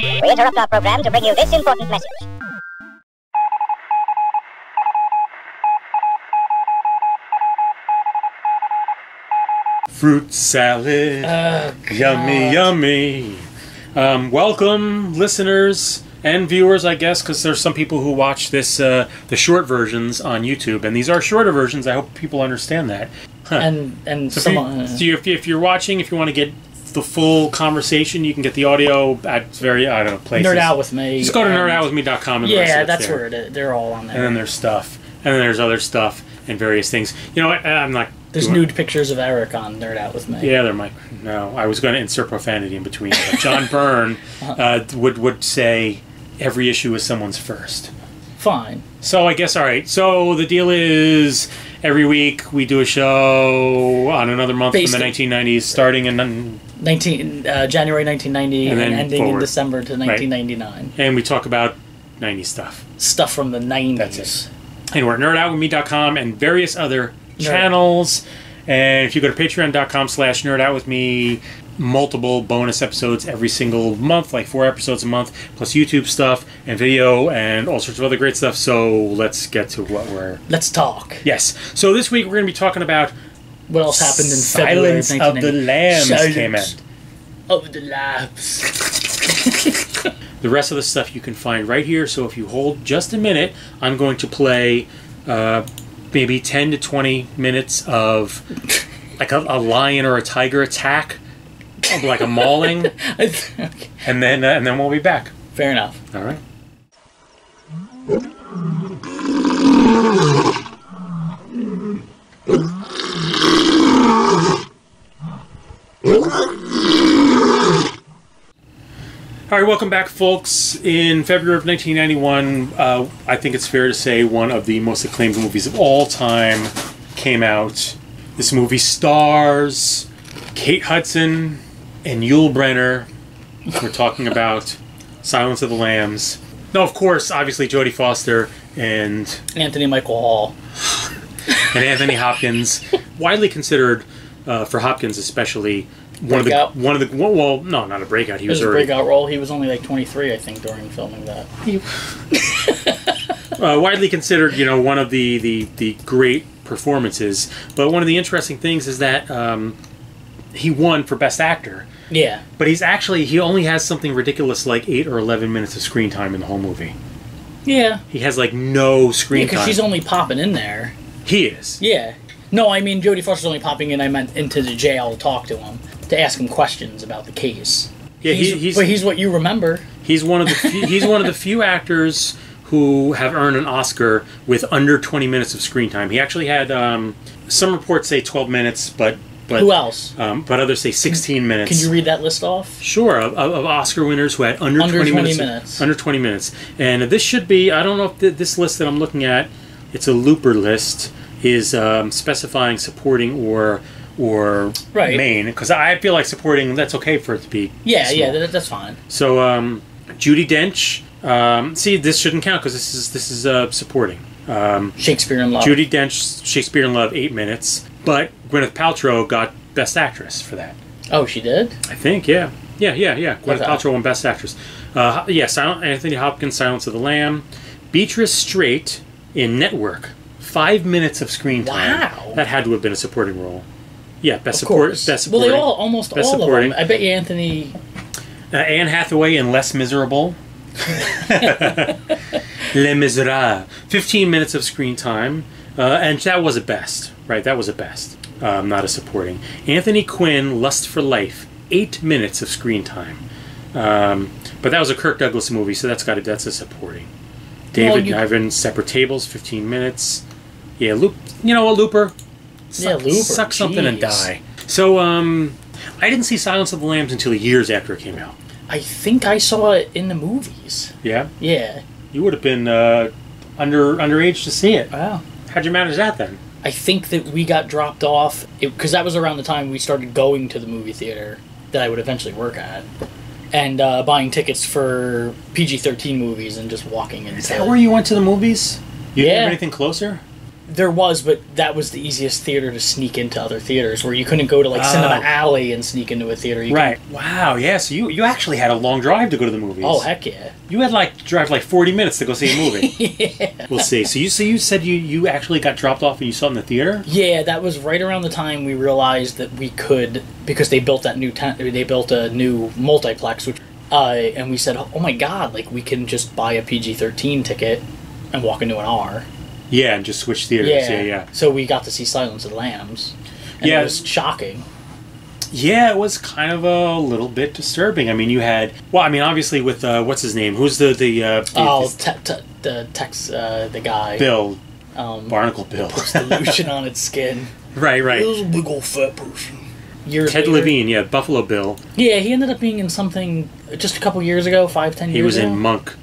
We interrupt our program to bring you this important message. Fruit salad, yummy, yummy. Welcome, listeners and viewers, I guess, because there's some people who watch this, the short versions on YouTube, and these are shorter versions. I hope people understand that. Huh. And so if you're watching, if you want to get the full conversation, you can get the audio at places. Nerd Out With Me. Just go to nerdoutwithme.com and yeah, that's where they're all on there. And then there's stuff, and then there's other stuff and various things. You know what? I'm not. There's nude pictures of Eric on Nerd Out With Me. Yeah, there might. No, I was going to insert profanity in between. But John Byrne would say every issue is someone's first. Fine. So I guess, all right. So the deal is every week we do a show on another month from the 1990s, starting in January 1990 and ending forward. in December to 1999. Right. And we talk about 90s stuff. Stuff from the 90s. That's it. And we're at nerdoutwithme.com and various other channels. And if you go to patreon.com/nerdoutwithme, multiple bonus episodes every single month, like 4 episodes a month, plus YouTube stuff and video and all sorts of other great stuff. So let's get to what we're... Let's talk. Yes. So this week we're going to be talking about... What else happened in February Silence of the Lambs came out. Of the Lambs. The rest of the stuff you can find right here. So if you hold just a minute, I'm going to play maybe 10 to 20 minutes of like a lion or a tiger attack, like a mauling, Okay. and then we'll be back. Fair enough. All right. All right, welcome back, folks. In February of 1991, I think it's fair to say one of the most acclaimed movies of all time came out. This movie stars Kate Hudson and Yul Brynner. We're talking about Silence of the Lambs. No, of course, obviously Jodie Foster and Anthony Michael Hall. And Anthony Hopkins, widely considered, for Hopkins especially, not a breakout. He was a breakout role. He was only like 23, I think, during filming that. Widely considered, one of the great performances. But one of the interesting things is that he won for Best Actor. Yeah. But he only has something ridiculous like 8 or 11 minutes of screen time in the whole movie. Yeah. He has like no screen time. Because she's only popping in there. He is. Yeah. No, I mean, Jodie Foster's only popping in, I meant into the jail to talk to him, to ask him questions about the case. Yeah, he's what you remember. He's one of the few actors who have earned an Oscar with under 20 minutes of screen time. He actually had some reports say 12 minutes, but who else? But others say 16 minutes. Can you read that list off? Sure, of Oscar winners who had under 20 minutes. Under 20 minutes. And this should be, I don't know if this list that I'm looking at, it's a looper list, is specifying supporting or main, because I feel like supporting, that's okay for it to be small. That's fine. So Judi Dench, see, this shouldn't count because this is supporting. Shakespeare in Love. Judi Dench, Shakespeare in Love, 8 minutes, but Gwyneth Paltrow got Best Actress for that. Oh, she did? I think, yeah. Gwyneth Paltrow won Best Actress. Anthony Hopkins, Silence of the Lamb. Beatrice Straight in Network, 5 minutes of screen time. Wow. That had to have been a supporting role. Yeah, Best Supporting. Well, they almost all of them. I bet you Anthony... Anne Hathaway in Les Miserables. Les Miserables. 15 minutes of screen time. And that was a best, right? That was a best. Not a supporting. Anthony Quinn, Lust for Life. 8 minutes of screen time. But that was a Kirk Douglas movie, so that's a supporting. David Niven, Separate Tables, 15 minutes. Yeah, you know what, Looper? Looper. Suck something and die. So, I didn't see Silence of the Lambs until years after it came out. I think I saw it in the movies. Yeah? Yeah. You would have been underage to see it. Wow. How'd you manage that then? I think that we got dropped off, because that was around the time we started going to the movie theater that I would eventually work at. And buying tickets for PG-13 movies and just walking into... Is that where you went to the movies? You didn't have Yeah. anything closer? There was, but that was the easiest theater to sneak into other theaters, where you couldn't go to like Cinema Alley and sneak into a theater. Right. Wow. Yeah. So you actually had a long drive to go to the movies. Oh heck yeah! You had like drive like 40 minutes to go see a movie. Yeah. We'll see. So you said you actually got dropped off and you saw it in the theater. Yeah, that was right around the time we realized that we could, because they built that they built a new multiplex, which and we said, oh my god, like we can just buy a PG-13 ticket and walk into an R. Yeah, and just switch theaters. Yeah. So we got to see Silence of the Lambs. And it was shocking. Yeah, it was kind of a little bit disturbing. I mean, you had... Well, I mean, obviously with... what's his name? Who's the guy? Bill. Barnacle Bill. Puts the lotion on its skin. Right. It was a big old fat person. Ted Levine, yeah, Buffalo Bill. Yeah, he ended up being in something just a couple years ago, 5-10 years ago. He was in Monk.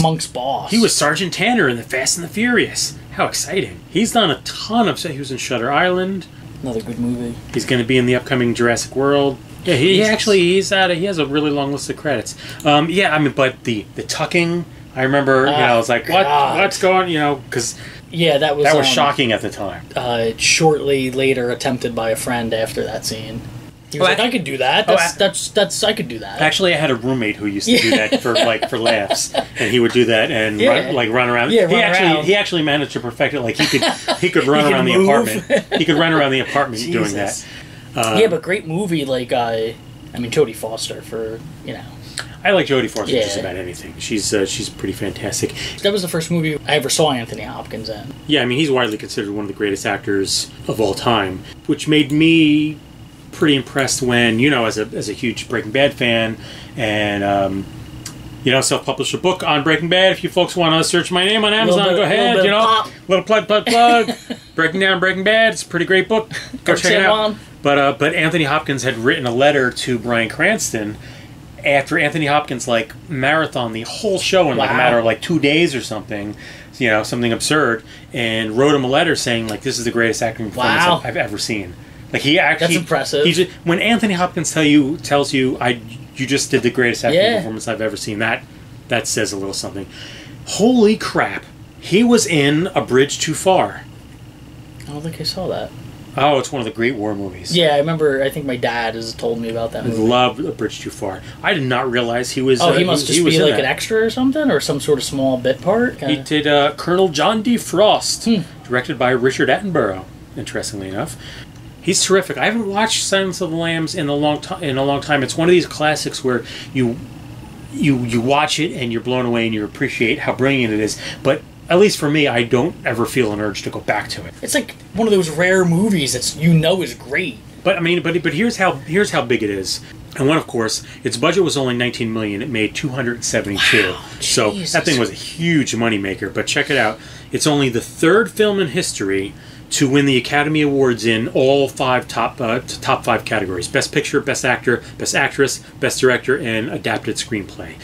Monk's boss. He was Sergeant Tanner in The Fast and the Furious. How exciting. He's done a ton of... He was in Shutter Island. Another good movie. He's going to be in the upcoming Jurassic World. Yeah, he has a really long list of credits. Yeah, I mean, but the tucking, I remember, I was like, what's going, because... Yeah, that was shocking at the time. Shortly later attempted by a friend after that scene. He was like, I could do that. I could do that. Actually, I had a roommate who used to do that for laughs, and he would do that and run around. Yeah, he actually managed to perfect it. Like he could run around the apartment. He could run around the apartment doing that. Yeah, but great movie. Like Jodie Foster for I like Jodie Foster just about anything. She's pretty fantastic. That was the first movie I ever saw Anthony Hopkins in. Yeah, I mean he's widely considered one of the greatest actors of all time, which made me pretty impressed when, as a huge Breaking Bad fan, and self-published a book on Breaking Bad. If you folks want to search my name on Amazon, go ahead. Little plug. Breaking Down Breaking Bad. It's a pretty great book. Go check it out. But Anthony Hopkins had written a letter to Bryan Cranston after Anthony Hopkins marathon the whole show in a matter of 2 days or something. Something absurd, and wrote him a letter saying this is the greatest acting performance I've ever seen. That's impressive. When Anthony Hopkins tells you you just did the greatest acting performance I've ever seen, that says a little something. Holy crap! He was in A Bridge Too Far. I don't think I saw that. Oh, it's one of the great war movies. Yeah, I remember. I think my dad has told me about that movie. I love A Bridge Too Far. I did not realize he was. Oh, he must just be an extra or something, or some sort of small bit part. He did Colonel John D. Frost, directed by Richard Attenborough. Interestingly enough. He's terrific. I haven't watched Silence of the Lambs in a long time. It's one of these classics where you watch it and you're blown away and you appreciate how brilliant it is. But at least for me, I don't ever feel an urge to go back to it. It's like one of those rare movies that's is great. But I mean, but here's how big it is. And one, of course, its budget was only $19 million. It made $272. Wow, so that thing was a huge moneymaker. But check it out. It's only the third film in history to win the Academy Awards in all top five categories: Best Picture, Best Actor, Best Actress, Best Director, and Adapted Screenplay.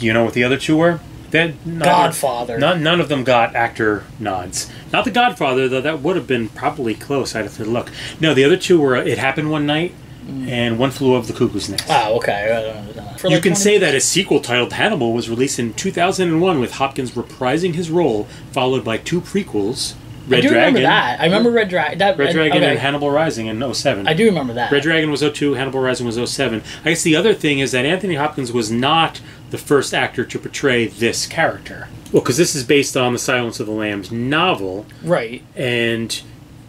You know what the other two were? Godfather. None of them got actor nods. Not The Godfather, though. That would have been probably close. I'd have to look. No, the other two were It Happened One Night and One Flew Over the Cuckoo's Nest. Oh, okay. You can say that a sequel titled Hannibal was released in 2001 with Hopkins reprising his role, followed by two prequels. Red Dragon. Remember that. I remember Red Dragon. Red Dragon and Hannibal Rising in 07. I do remember that. Red Dragon was 02, Hannibal Rising was 07. I guess the other thing is that Anthony Hopkins was not the first actor to portray this character. Well, because this is based on the Silence of the Lambs novel. Right. And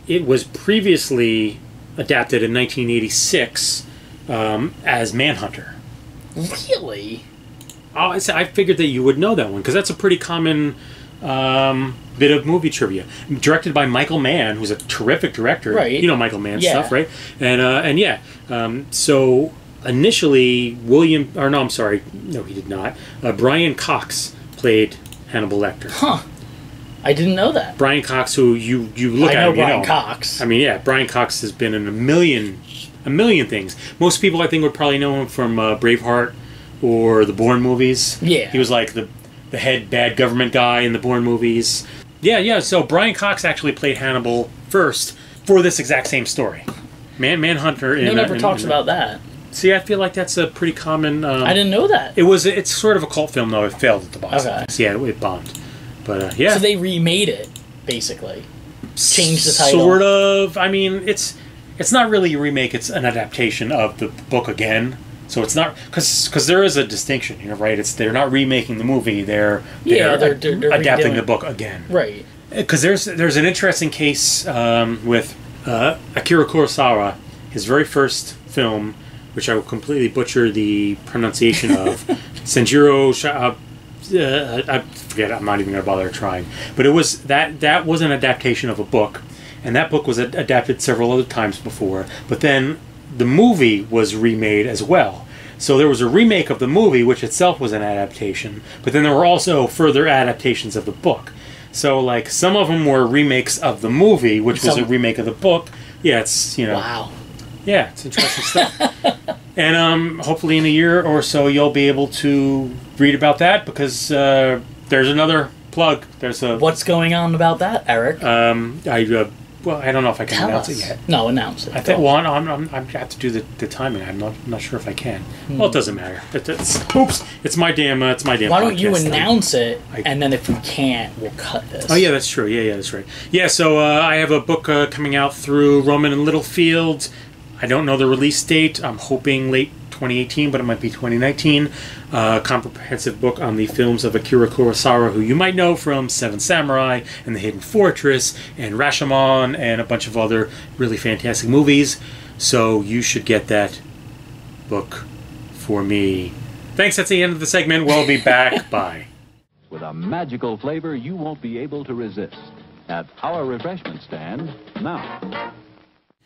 it was previously adapted in 1986 as Manhunter. Really? Oh, I figured that you would know that one, because that's a pretty common... bit of movie trivia. Directed by Michael Mann, who's a terrific director. Right. You know Michael Mann stuff, right? So initially, no, he did not. Brian Cox played Hannibal Lecter. Huh. I didn't know that. Brian Cox, who you look at, Brian Cox. I mean, yeah, Brian Cox has been in a million things. Most people, I think, would probably know him from Braveheart or the Bourne movies. Yeah. He was like the head bad government guy in the Bourne movies. Yeah. So Brian Cox actually played Hannibal first for this exact same story. Manhunter. No one ever talks about that. See, I feel like that's a pretty common... I didn't know that. It's sort of a cult film, though. It failed at the box office. Yeah, it bombed. But, yeah. So they remade it, basically. change the title. Sort of. I mean, it's not really a remake. It's an adaptation of the book again. So it's not because there is a distinction here, right? They're not remaking the movie. They're adapting the book again, right? Because there's an interesting case with Akira Kurosawa, his very first film, which I will completely butcher the pronunciation of, Senjiro. I forget. I'm not even going to bother trying. But it was that was an adaptation of a book, and that book was adapted several other times before. But then the movie was remade as well. So there was a remake of the movie, which itself was an adaptation. But then there were also further adaptations of the book. So like some of them were remakes of the movie, which was a remake of the book. Yeah, it's wow. Yeah, it's interesting stuff. And hopefully in a year or so you'll be able to read about that because there's another plug. What's going on about that, Eric? I don't know if I can Tell announce us. it yet. No, announce it. I think I have to do the timing. I'm not sure if I can. Well, it doesn't matter. It's my damn. Why don't you announce it, and then if we can't, we'll cut this. Oh yeah, that's true. Yeah, that's right. Yeah, so I have a book coming out through Rowman and Littlefield. I don't know the release date. I'm hoping late 2018, but it might be 2019. Comprehensive book on the films of Akira Kurosawa, who you might know from Seven Samurai and The Hidden Fortress and Rashomon and a bunch of other really fantastic movies. So you should get that book for me. Thanks, that's the end of the segment. We'll be back. Bye. With a magical flavor you won't be able to resist. At our refreshment stand now.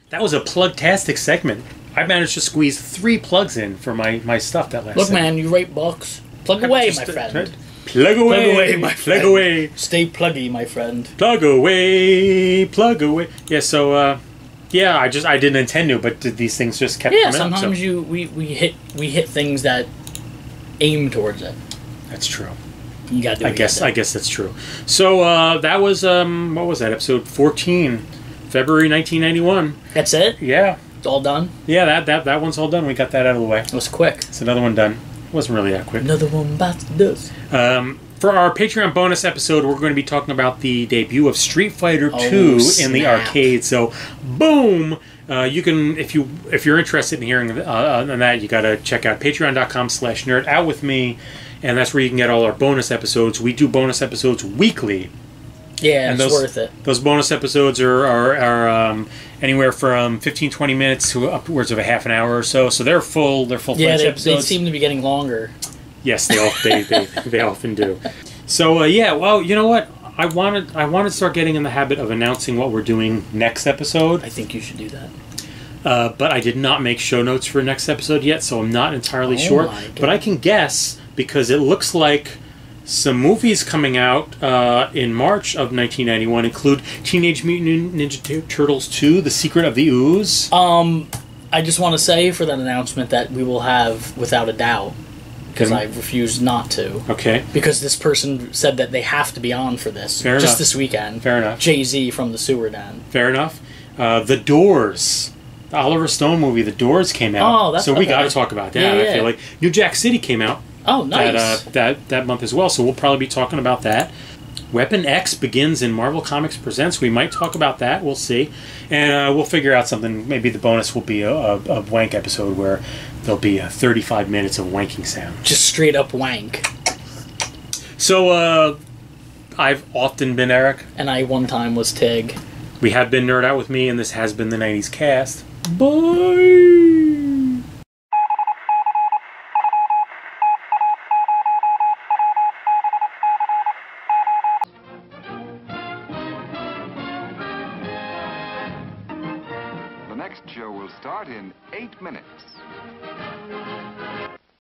That was a plug-tastic segment. I managed to squeeze 3 plugs in for my stuff that last Look, segment. man, you write books. Plug away, my friend. Plug away, my plug friend. away. Stay pluggy, my friend. Plug away, plug away. Yeah, so, I didn't intend to, but these things just kept coming sometimes up. So. we hit things that aim towards it. That's true. You gotta do it. I guess that's true. So, that was, what was that, episode 14, February 1991. That's it? Yeah. It's all done? Yeah, that one's all done. We got that out of the way. It was quick. It's another one done. It wasn't really that quick. Another one bites the dust. For our Patreon bonus episode, we're going to be talking about the debut of Street Fighter 2 in the arcade. So, boom! You can, if you're interested in hearing on that, you got to check out patreon.com/nerdoutwithme, and that's where you can get all our bonus episodes. We do bonus episodes weekly. Yeah, and it's worth it. Those bonus episodes are anywhere from 15-20 minutes to upwards of a half an hour or so. So they're full-fledged episodes. They seem to be getting longer. Yes, they often do. So well, you know what? I want to start getting in the habit of announcing what we're doing next episode. I think you should do that. But I did not make show notes for next episode yet, so I'm not entirely sure. But I can guess because it looks like some movies coming out in March of 1991 include Teenage Mutant Ninja Turtles 2: The Secret of the Ooze. I just want to say for that announcement that we will have, without a doubt, because I refuse not to. Okay. Because this person said that they have to be on for this. Fair just enough. This weekend. Fair enough. Jay-Z from the Sewer Den. Fair enough. The Doors. The Oliver Stone movie, The Doors, came out. Oh, that's so we got to talk about that. Yeah. I feel like New Jack City came out. Oh, nice. That month as well. So we'll probably be talking about that. Weapon X begins in Marvel Comics Presents. We might talk about that. We'll see. And we'll figure out something. Maybe the bonus will be a wank episode where there'll be 35 minutes of wanking sound. Just straight up wank. So, I've often been Eric. And I one time was Tig. We have been Nerd Out with me, and this has been the 90s Cast. Bye! The next show will start in 8 minutes.